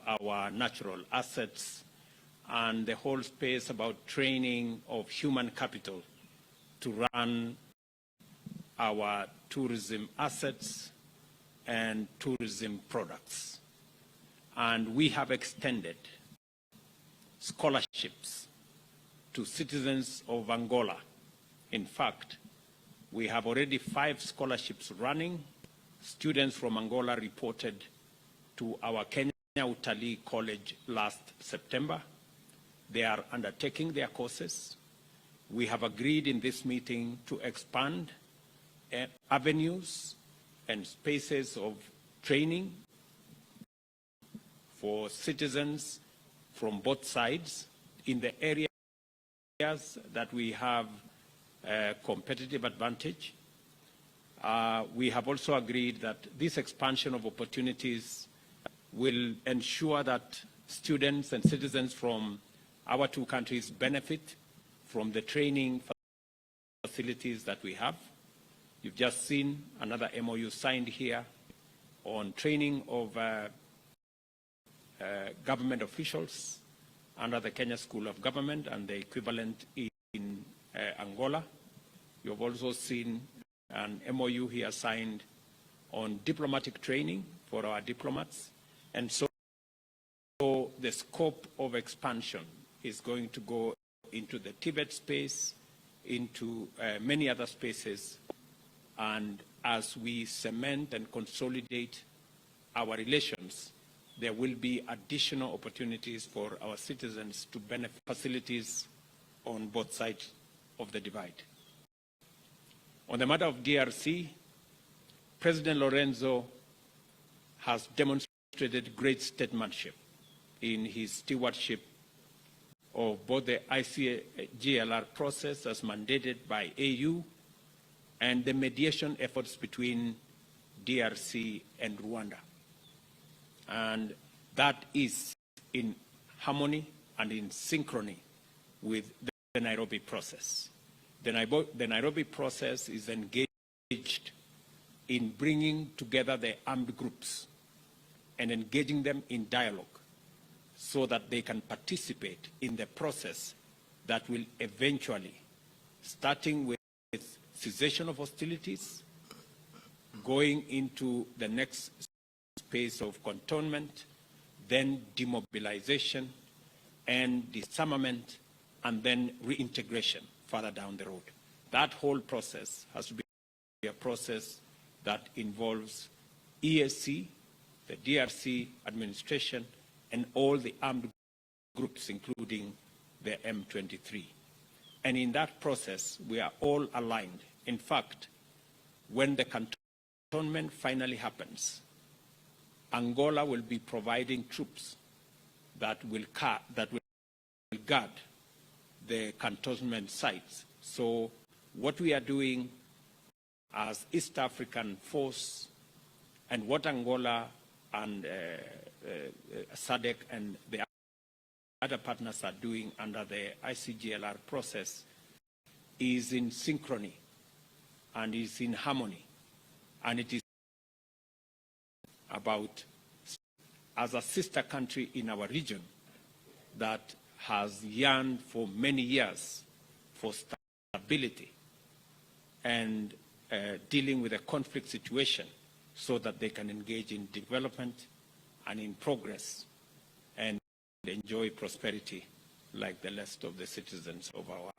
our natural assets, and the whole space about training of human capital to run our tourism assets and tourism products. And we have extended scholarships to citizens of Angola. In fact, we have already 5 scholarships running. Students from Angola reported to our Kenya Utalii College last September. They are undertaking their courses. We have agreed in this meeting to expand avenues and spaces of training for citizens from both sides in the areas that we have competitive advantage. We have also agreed that this expansion of opportunities will ensure that students and citizens from our 2 countries benefit from the training facilities that we have. You've just seen another MOU signed here on training of government officials under the Kenya School of Government and the equivalent in Angola. You've also seen an MOU here signed on diplomatic training for our diplomats. And so the scope of expansion is going to go into the Tibet space, into many other spaces. And as we cement and consolidate our relations, there will be additional opportunities for our citizens to benefit facilities on both sides of the divide. On the matter of DRC, President Lorenzo has demonstrated great statesmanship in his stewardship of both the ICGLR process as mandated by AU and the mediation efforts between DRC and Rwanda. And that is in harmony and in synchrony with the Nairobi process. The Nairobi process is engaged in bringing together the armed groups and engaging them in dialogue so that they can participate in the process that will eventually, starting with cessation of hostilities, going into the next phase of cantonment, then demobilization and disarmament, and then reintegration further down the road. That whole process has to be a process that involves EAC, the DRC administration, and all the armed groups, including the M23. And in that process, we are all aligned. In fact, when the cantonment finally happens, Angola will be providing troops that will guard the cantonment sites. So what we are doing as East African force and what Angola and SADC and the other partners are doing under the ICGLR process is in synchrony and is in harmony. And it is about, as a sister country in our region that has yearned for many years for stability and dealing with a conflict situation so that they can engage in development and in progress and enjoy prosperity like the rest of the citizens of our